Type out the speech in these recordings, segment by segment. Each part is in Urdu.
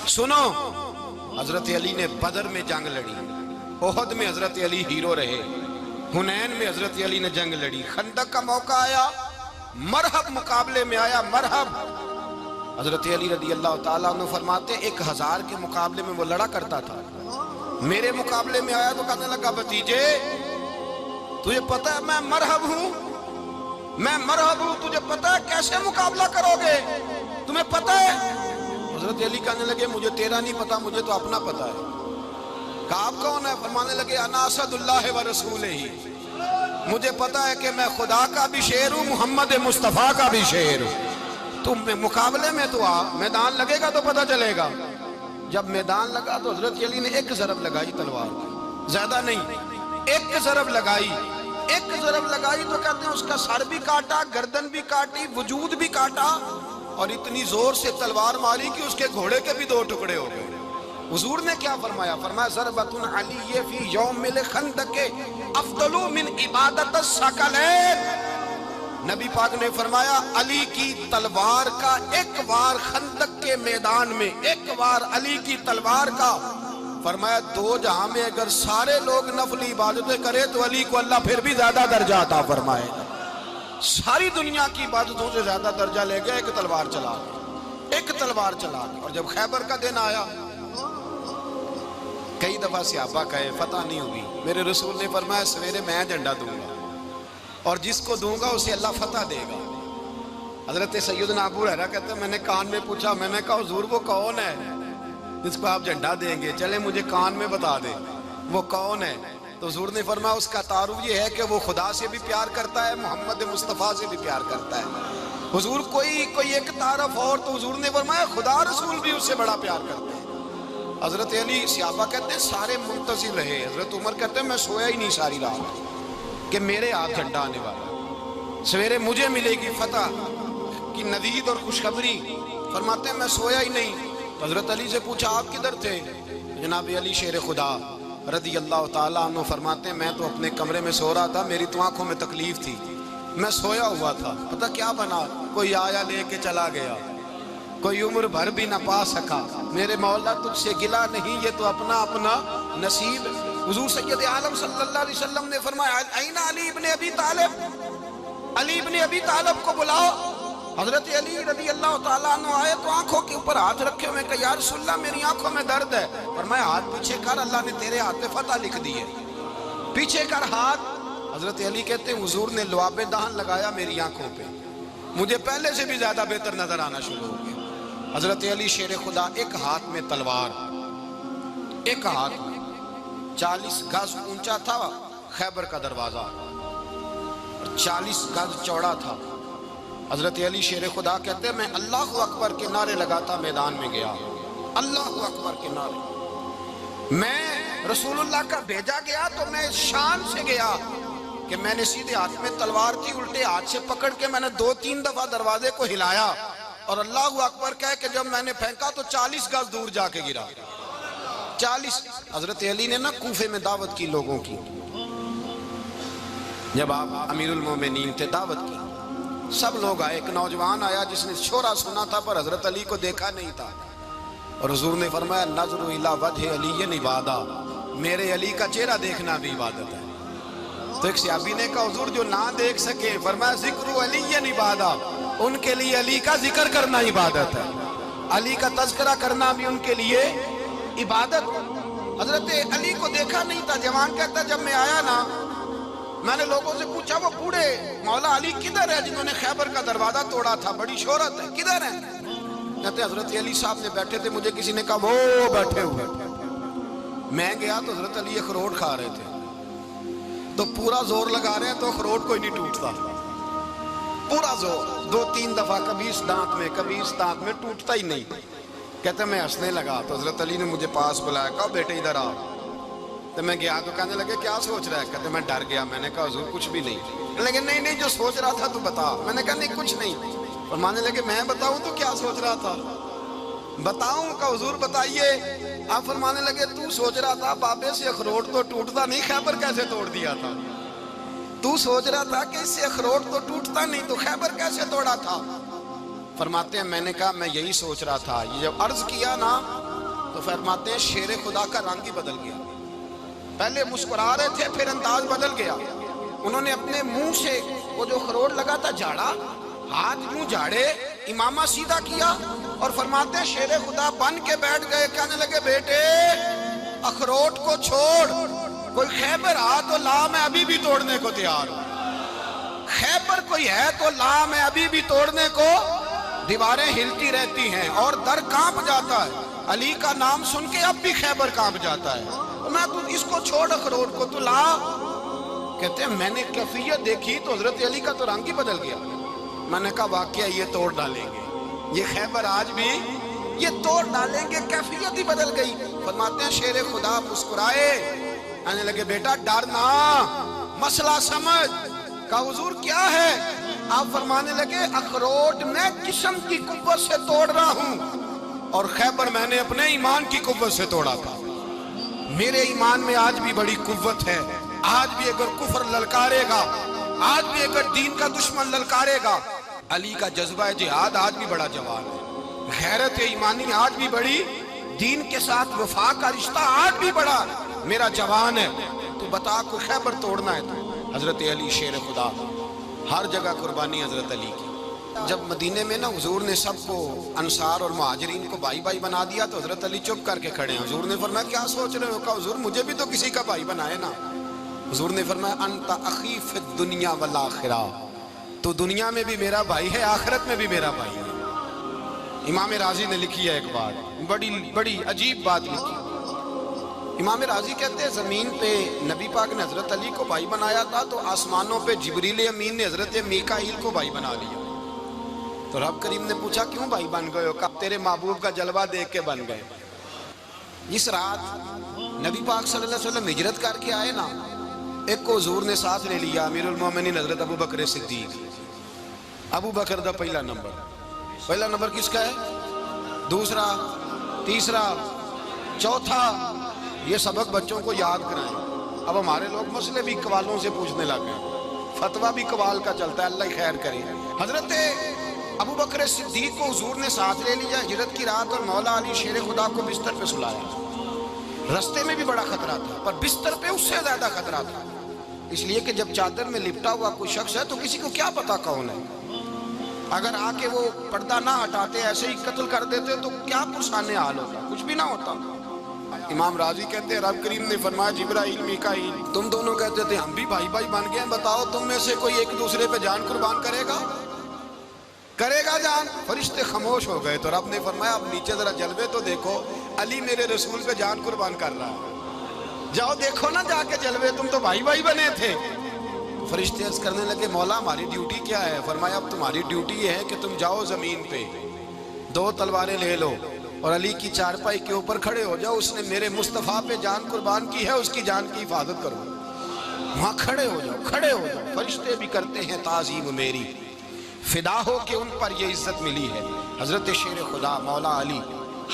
سنو، حضرت علی نے بدر میں جنگ لڑی، احد میں حضرت علی ہیرو رہے، حنین میں حضرت علی نے جنگ لڑی، خندق کا موقع آیا، مرحب مقابلے میں آیا، مرحب۔ حضرت علی رضی اللہ تعالیٰ عنہ فرماتے 1000 کے مقابلے میں وہ لڑا کرتا تھا، میرے مقابلے میں آیا تو کہنے لگا بھتیجے تجھے پتہ ہے میں مرحب ہوں، میں مرحب ہوں، تجھے پتہ ہے کیسے مقابلہ کرو گے، تمہیں پتہ ہے؟ حضرت علی کہنے لگے مجھے تیرا نہیں پتا، مجھے تو اپنا پتا ہے۔ کہا آپ کون ہے؟ فرمانے لگے انا اسد اللہ و رسولہ، مجھے پتا ہے کہ میں خدا کا بھی شیر ہوں، محمد مصطفیٰ کا بھی شیر ہوں۔ تم مقابلے میں تو آ، میدان لگے گا تو پتہ چلے گا۔ جب میدان لگا تو حضرت علی نے ایک ضرب لگائی تلوار کی، زیادہ نہیں، ایک ضرب لگائی، ایک ضرب لگائی تو کہتے ہیں اس کا سر بھی کاٹا، گردن بھی کاٹی، وجود بھی کاٹا، اور اتنی زور سے تلوار ماری کہ اس کے گھوڑے کے بھی 2 ٹکڑے ہو گئے۔ حضور نے کیا فرمایا؟ فرمایا ضربۃ علی فی یوم الخندق افضل من عبادت الثقلین۔ نبی پاک نے فرمایا علی کی تلوار کا ایک وار خندق کے میدان میں، ایک وار علی کی تلوار کا، فرمایا 2 جہاں میں اگر سارے لوگ نفل عبادتیں کرے تو علی کو اللہ پھر بھی زیادہ درجہ عطا فرمائے گا۔ ساری دنیا کی عبادتوں سے زیادہ درجہ لے گیا، ایک تلوار چلا گیا، ایک تلوار چلا گیا۔ اور جب خیبر کا دن آیا، کئی دفعہ صحابہ کہے فتح نہیں ہوگی، میرے رسول نے فرمایا سویرے میں جھنڈا دوں گا اور جس کو دوں گا اسے اللہ فتح دے گا۔ حضرت سیدنا ابو ہریرہ کہتے ہیں میں نے کان میں پوچھا، میں نے کہا حضور وہ کون ہے جس کو آپ جھنڈا دیں گے؟ چلے مجھے کان میں بتا دیں وہ کون ہے۔ تو حضور نے فرمایا اس کا تعارف یہ ہے کہ وہ خدا سے بھی پیار کرتا ہے، محمد مصطفیٰ سے بھی پیار کرتا ہے۔ حضور کوئی ایک تعارف اور، تو حضور نے فرمایا خدا رسول بھی اس سے بڑا پیار کرتے ہیں۔ حضرت علی صحابہ کہتے ہیں سارے منتظر رہے، حضرت عمر کہتے ہیں میں سویا ہی نہیں ساری رات کہ میرے ہاتھ جھنڈا آنے والا، سویرے مجھے ملے گی فتح کی نوید اور خوشخبری۔ فرماتے ہیں میں سویا ہی نہیں۔ حضرت علی سے پوچھا آپ کدھر تھے؟ جناب علی شیر خدا رضی اللہ تعالیٰ عنہ فرماتے ہیں میں تو اپنے کمرے میں سو رہا تھا، میری تو آنکھوں میں تکلیف تھی، میں سویا ہوا تھا، پتہ کیا بنا؟ کوئی آیا لے کے چلا گیا، کوئی عمر بھر بھی نہ پا سکا۔ میرے مولا تجھ سے گلا نہیں، یہ تو اپنا اپنا نصیب۔ حضور سید عالم صلی اللہ علیہ وسلم نے فرمایا این علی ابن ابی طالب، علی ابن ابی طالب کو بلاؤ۔ حضرت علی رضی اللہ تعالیٰ عنہ آئے تو آنکھوں کے اوپر ہاتھ رکھے ہوئے کہ یا رسول اللہ میری آنکھوں میں درد ہے۔ فرمایا ہاتھ پیچھے کر، اللہ نے تیرے ہاتھ پہ فتح لکھ دی ہے، پیچھے کر ہاتھ۔ حضرت علی کہتے ہیں حضور نے لعاب دہن لگایا میری آنکھوں پہ، مجھے پہلے سے بھی زیادہ بہتر نظر آنا شروع ہو گیا۔ حضرت علی شیر خدا ایک ہاتھ میں تلوار، ایک ہاتھ میں 40 گز اونچا تھا خیبر کا دروازہ اور 40 گز چوڑا تھا۔ حضرت علی شیر خدا کہتے ہیں میں اللہ اکبر کے نعرے لگاتا میدان میں گیا، اللہ اکبر کے نعرے۔ میں رسول اللہ کا بھیجا گیا تو میں شان سے گیا کہ میں نے سیدھے ہاتھ میں تلوار تھی، الٹے ہاتھ سے پکڑ کے میں نے 2-3 دفعہ دروازے کو ہلایا اور اللہ اکبر کہہ کہ جب میں نے پھینکا تو 40 گز دور جا کے گرا، 40۔ حضرت علی نے نا کوفے میں دعوت کی لوگوں کی، جب آپ امیر المومنین تھے دعوت کی، سب لوگ آئے، ایک نوجوان آیا جس نے شورا سنا تھا پر حضرت علی کو دیکھا نہیں تھا، اور حضور نے فرمایا نظر الی وجہ علی عبادہ، میرے علی کا چہرہ دیکھنا بھی عبادت ہے۔ تو ایک صحابی نے کہا حضور جو نہ دیکھ سکے، فرمایا ذکر علی عبادہ، ان کے لیے علی کا ذکر کرنا عبادت ہے، علی کا تذکرہ کرنا بھی ان کے لیے عبادت۔ حضرت علی کو دیکھا نہیں تھا، جوان کہتا جب میں آیا نا میں نے لوگوں سے پوچھا وہ بوڑھے مولا علی کدھر ہے جنہوں نے خیبر کا دروازہ توڑا تھا، بڑی شہرت ہے، کدھر ہے؟ کہتے حضرت علی صاحب نے بیٹھے تھے، مجھے کسی نے کہا وہ بیٹھے ہوئے۔ میں گیا تو حضرت علی اخروٹ کھا رہے تھے، تو پورا زور لگا رہے ہیں تو اخروٹ کوئی نہیں ٹوٹتا، پورا زور 2-3 دفعہ، کبھی اس دانت میں کبھی اس دانت میں، ٹوٹتا ہی نہیں۔ کہتے میں ہنسنے لگا تو حضرت علی نے مجھے پاس بلایا، کہا بیٹے ادھر آ۔ تو میں گیا تو کہنے لگے کیا سوچ رہا ہے؟ کہتے میں ڈر گیا، میں نے کہا حضور کچھ بھی نہیں۔ لیکن نہیں جو سوچ رہا تھا تو بتا۔ میں نے کہا نہیں کچھ نہیں۔ فرمانے لگے میں بتاؤں تو کیا سوچ رہا تھا؟ بتاؤں؟ کہ حضور بتائیے۔ آپ فرمانے لگے تو سوچ رہا تھا بابے سے اخروٹ تو ٹوٹتا نہیں، خیبر کیسے توڑ دیا تھا؟ تو سوچ رہا تھا کہ اس سے اخروٹ تو ٹوٹتا نہیں تو خیبر کیسے توڑا تھا؟ فرماتے ہیں میں نے کہا میں یہی سوچ رہا تھا، یہ جب عرض کیا نا تو فرماتے ہیں شیر خدا کا رنگ ہی بدل گیا. پہلے مسکرا رہے تھے پھر انداز بدل گیا. انہوں نے اپنے منہ سے وہ جو خروٹ لگا تھا جھاڑا, ہاتھ منہ جھاڑے, امامہ سیدھا کیا اور فرماتے ہیں شیر خدا بن کے بیٹھ گئے. کہنے لگے بیٹے اخروٹ کو چھوڑ, کوئی خیبر آ تو لا, میں ابھی بھی توڑنے کو تیار ہوں. خیبر کوئی ہے تو لا, میں ابھی بھی توڑنے کو. دیواریں ہلتی رہتی ہیں اور در کانپ جاتا ہے. علی کا نام سن کے اب بھی خیبر کانپ جاتا ہے. میں تو اس کو چھوڑ اخروٹ کو تو لا. کہتے ہیں میں نے کیفیت دیکھی تو حضرت علی کا تو رنگ ہی بدل گیا. میں نے کہا واقعہ یہ توڑ ڈالیں گے, یہ خیبر آج بھی یہ توڑ ڈالیں گے, کیفیت ہی بدل گئی. فرماتے ہیں شیر خدا مسکرائے, آنے لگے بیٹا ڈرنا, مسئلہ سمجھ. کہا حضور کیا ہے؟ آپ فرمانے لگے اخروٹ میں جسم کی قوت سے توڑ رہا ہوں اور خیبر میں نے اپنے ایمان کی قوت سے توڑا تھا. میرے ایمان میں آج بھی بڑی قوت ہے. آج بھی اگر کفر للکارے گا, آج بھی اگر دین کا دشمن للکارے گا, علی کا جذبہ جہاد آج بھی بڑا جوان ہے. غیرت ایمانی آج بھی بڑی, دین کے ساتھ وفا کا رشتہ آج بھی بڑا میرا جوان ہے. تو بتا کوئی خیبر توڑنا ہے تو حضرت علی شیر خدا, ہر جگہ قربانی حضرت علی کی. جب مدینے میں نا حضور نے سب کو انصار اور مہاجرین کو بھائی بھائی بنا دیا تو حضرت علی چپ کر کے کھڑے ہیں. حضور نے فرمایا کیا سوچ رہے ہو؟ کہا حضور مجھے بھی تو کسی کا بھائی بنائے نا. حضور نے فرمایا انت اخی فی الدنیا والآخرہ, تو دنیا میں بھی میرا بھائی ہے, آخرت میں بھی میرا بھائی ہے. امام راضی نے لکھی ہے ایک بات, بڑی عجیب بات لکھی. امام راضی کہتے ہیں زمین پہ نبی پاک نے حضرت علی کو بھائی بنایا تھا تو آسمانوں پہ جبریل امین نے حضرت میکائیل کو بھائی بنا لیا. تو رب کریم نے پوچھا کیوں بھائی بن گئے ہو؟ کہا تیرے محبوب کا جلوہ دیکھ کے بن گئے. جس رات نبی پاک صلی اللہ علیہ وسلم ہجرت کر کے آئے نا, ایک کو حضور نے ساتھ لے لیا, امیر المومنین حضرت ابو بکر صدیق. ابو بکر دا پہلا نمبر کس کا ہے؟ دوسرا, تیسرا, چوتھا. یہ سبق بچوں کو یاد کرائیں. اب ہمارے لوگ مسئلے بھی قوالوں سے پوچھنے لگے, فتویٰ بھی قوال کا چلتا ہے, اللہ خیر کرے. حضرت ابو بکر صدیق کو حضور نے ساتھ لے لیا ہجرت کی رات, اور مولا علی شیر خدا کو بستر پہ سلایا. رستے میں بھی بڑا خطرہ تھا پر بستر پہ اس سے زیادہ خطرہ تھا, اس لیے کہ جب چادر میں لپٹا ہوا کوئی شخص ہے تو کسی کو کیا پتا کون ہے. اگر آ کے وہ پردہ نہ ہٹاتے, ایسے ہی قتل کر دیتے تو کیا پرسانے حال ہوتا, کچھ بھی نہ ہوتا. امام راضی کہتے ہیں رب کریم نے فرمایا جبرائیل میکائیل تم دونوں کہتے تھے ہم بھی بھائی بھائی بن گئے ہیں, بتاؤ تم میں سے کوئی ایک دوسرے پہ جان قربان کرے گا جان؟ فرشتے خاموش ہو گئے. تو رب نے فرمایا اب نیچے ذرا جلوے تو دیکھو, علی میرے رسول پہ جان قربان کر رہا ہے, جاؤ دیکھو نا جا کے جلوے, تم تو بھائی بھائی بنے تھے. فرشتے عرض کرنے لگے مولا ہماری ڈیوٹی کیا ہے؟ فرمایا اب تمہاری ڈیوٹی یہ ہے کہ تم جاؤ زمین پہ 2 تلواریں لے لو اور علی کی چارپائی کے اوپر کھڑے ہو جاؤ, اس نے میرے مصطفیٰ پہ جان قربان کی ہے, اس کی جان کی حفاظت کرو. وہاں کھڑے ہو جاؤ. فرشتے بھی کرتے ہیں تعظیم میری, فدا ہو کہ ان پر یہ عزت ملی ہے. حضرت شیر خدا مولا علی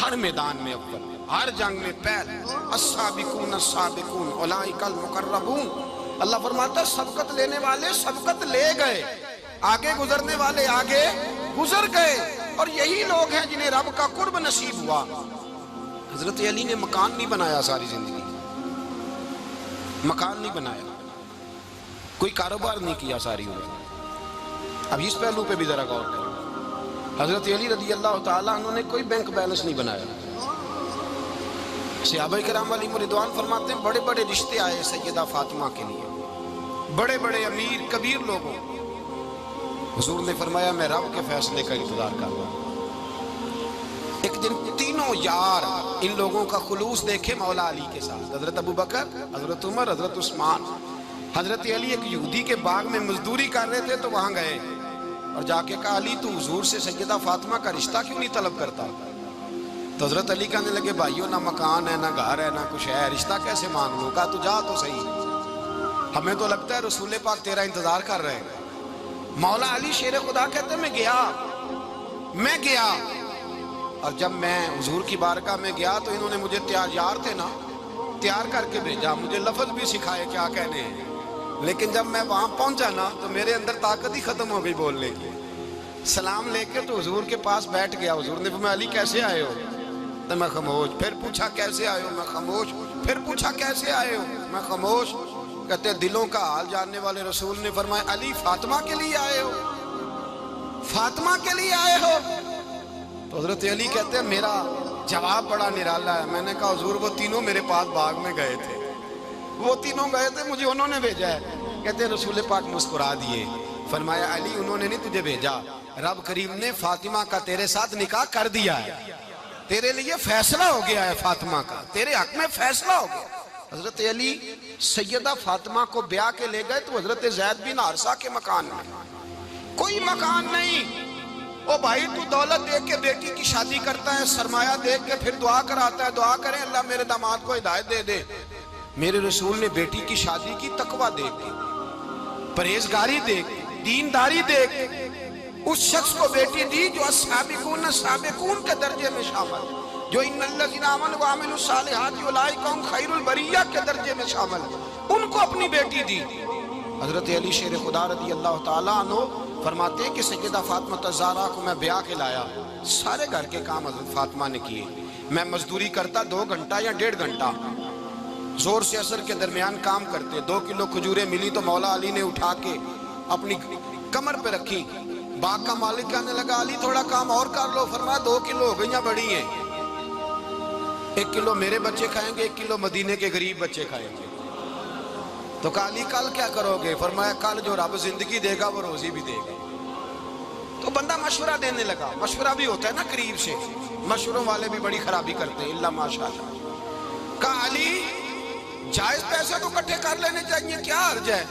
ہر میدان میں اول, ہر جنگ میں پہل. السابقون السابقون اولئک المقربون. اللہ فرماتا ہے سبقت لینے والے سبقت لے گئے, آگے گزرنے والے آگے گزر گئے, اور یہی لوگ ہیں جنہیں رب کا قرب نصیب ہوا. حضرت علی نے مکان نہیں بنایا ساری زندگی, مکان نہیں بنایا, کوئی کاروبار نہیں کیا ساری عمر. اب اس پہلو پہ بھی ذرا غور کریں. حضرت علی رضی اللہ تعالیٰ عنہ نے کوئی بینک بیلنس نہیں بنایا. صحابہ کرام علیہم رضوان فرماتے ہیں بڑے بڑے رشتے آئے سیدہ فاطمہ کے لیے, بڑے بڑے امیر کبیر لوگوں. حضور نے فرمایا میں رب کے فیصلے کا انتظار کر رہا ہوں. ایک دن تینوں یار ان لوگوں کا خلوص دیکھے مولا علی کے ساتھ, حضرت ابو بکر, حضرت عمر, حضرت عثمان. حضرت علی ایک یہودی کے باغ میں مزدوری کر رہے تھے تو وہاں گئے اور جا کے کہا علی تو حضور سے سیدہ فاطمہ کا رشتہ کیوں نہیں طلب کرتا؟ تو حضرت علی کہنے لگے بھائیو نہ مکان ہے, نہ گھر ہے, نہ کچھ ہے, رشتہ کیسے مانگ لوں؟ کہا تو جا تو صحیح, ہمیں تو لگتا ہے رسول پاک تیرا انتظار کر رہے ہیں. مولا علی شیر خدا کہتے میں گیا اور جب میں حضور کی بارگاہ میں گیا تو انہوں نے مجھے تیار تھے نا, تیار کر کے بھیجا, مجھے لفظ بھی سکھائے کیا کہنے ہیں. لیکن جب میں وہاں پہنچا نا تو میرے اندر طاقت ہی ختم ہو گئی بولنے کی. سلام لے کے تو حضور کے پاس بیٹھ گیا. حضور نے فرمایا علی کیسے آئے ہو؟ تو میں خاموش. پھر پوچھا کیسے آئے ہو؟ میں خاموش. پھر پوچھا کیسے آئے ہو؟ میں خاموش. کہتے دلوں کا حال جاننے والے رسول نے فرمایا علی فاطمہ کے لیے آئے ہو؟ فاطمہ کے لیے آئے ہو؟ تو حضرت علی کہتے ہیں میرا جواب بڑا نرالا ہے. میں نے کہا حضور وہ تینوں میرے پاس باغ میں گئے تھے, وہ تینوں گئے تھے, مجھے انہوں نے بھیجا ہے. کہتے رسول پاک مسکرا دیے, فرمایا علی انہوں نے نہیں تجھے بھیجا, رب کریم نے فاطمہ کا تیرے ساتھ نکاح کر دیا ہے, تیرے لیے فیصلہ ہو گیا ہے فاطمہ کا, تیرے حق میں فیصلہ ہو گیا. حضرت علی سیدہ فاطمہ کو بیاہ کے لے گئے تو حضرت زید بن حارثہ کے مکان میں, کوئی مکان نہیں. او بھائی تو دولت دیکھ کے بیٹی کی شادی کرتا ہے, سرمایہ دیکھ کے پھر دعا کراتا ہے, دعا کریں اللہ میرے داماد کو ہدایت دے دے. میرے رسول نے بیٹی کی شادی کی تقوی دیکھ کے, پرہیزگاری دیکھ, دینداری دیکھ, اس شخص کو بیٹی دی جو السابقون السابقون کے درجے میں شامل, جو ان الذین آمنوا وعملوا الصالحات اولئک هم خیر البریہ کے درجے میں شامل, ان کو اپنی بیٹی دی. حضرت علی شیر خدا رضی اللہ تعالیٰ عنہ فرماتے ہیں کہ سیدہ فاطمہ الزہرا کو میں بیاہ کے لایا, سارے گھر کے کام حضرت فاطمہ نے کیے. میں مزدوری کرتا 2 گھنٹہ یا 1.5 گھنٹہ, زور سے عصر کے درمیان کام کرتے. 2 کلو کھجوریں ملی تو مولا علی نے اٹھا کے اپنی کمر پہ رکھی. باغ کا مالک کہنے لگا علی تھوڑا کام اور کر لو. فرمایا 2 کلو ہو گئیاں بڑی ہیں, 1 کلو میرے بچے کھائیں گے, 1 کلو مدینے کے غریب بچے کھائیں گے. تو کہا علی کل کیا کرو گے؟ فرمایا کل جو رب زندگی دے گا وہ روزی بھی دے گا. تو بندہ مشورہ دینے لگا, مشورہ بھی ہوتا ہے نا قریب سے, مشوروں والے بھی بڑی خرابی کرتے ہیں اللہ ماشاءاللہ. کہا علی جائز پیسے تو کٹھے کر لینے چاہیے, کیا حرج ہے,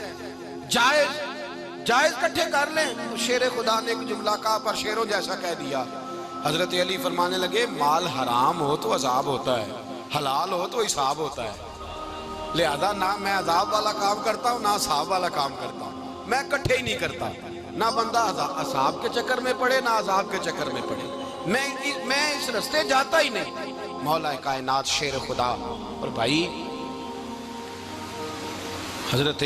جائز کٹھے کر لیں. شیر خدا نے ایک جملہ کہا پر شیروں جیسا کہہ دیا. حضرت علی فرمانے لگے مال حرام ہو تو عذاب ہوتا ہے, حلال ہو تو حساب ہوتا ہے, لہذا نہ میں عذاب والا کام کرتا ہوں نہ حساب والا کام کرتا ہوں, میں کٹھے ہی نہیں کرتا. نہ بندہ عذاب کے چکر میں پڑے نہ عذاب کے چکر میں پڑے, میں اس رستے جاتا ہی نہیں. مولا کائنات شیر خدا. اور بھائی حضرت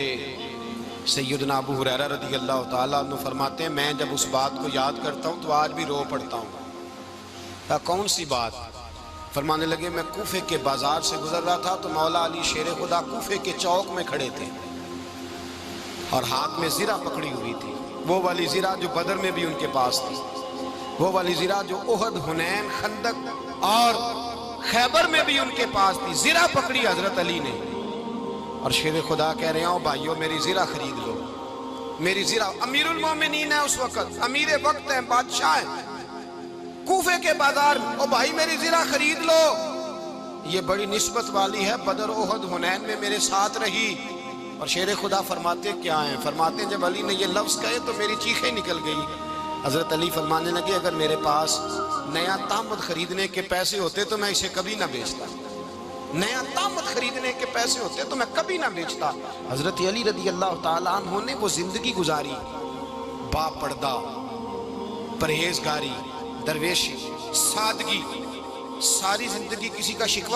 سیدنا ابو ہریرہ رضی اللہ تعالیٰ عنہ فرماتے ہیں میں جب اس بات کو یاد کرتا ہوں تو آج بھی رو پڑتا ہوں. کون سی بات؟ فرمانے لگے میں کوفے کے بازار سے گزر رہا تھا تو مولا علی شیر خدا کوفے کے چوک میں کھڑے تھے اور ہاتھ میں زرہ پکڑی ہوئی تھی, وہ والی زرہ جو بدر میں بھی ان کے پاس تھی, وہ والی زرہ جو احد, حنین, خندق اور خیبر میں بھی ان کے پاس تھی. زرہ پکڑی حضرت علی نے اور شیر خدا کہہ رہے ہیں بھائیو میری زرہ خرید لو, میری زرہ. امیر المومنین ہے اس وقت, امیر وقت ہیں, بادشاہ ہیں, کوفے کے بازار میں, او بھائی میری زرہ خرید لو, یہ بڑی نسبت والی ہے, بدر, احد, حنین میں میرے ساتھ رہی. اور شیر خدا فرماتے کیا ہیں؟ فرماتے ہیں جب علی نے یہ لفظ کہے تو میری چیخیں نکل گئی. حضرت علی فرمانے لگے اگر میرے پاس نیا تامت خریدنے کے پیسے ہوتے تو میں اسے کبھی نہ بیچتا, نیا تامت خریدنے کے پیسے ہوتے تو میں کبھی نہ بیچتا. حضرت علی رضی اللہ تعالیٰ عنہ نے وہ زندگی گزاری, با پردہ, پرہیزگاری, درویشی, سادگی, ساری زندگی کسی کا شکوہ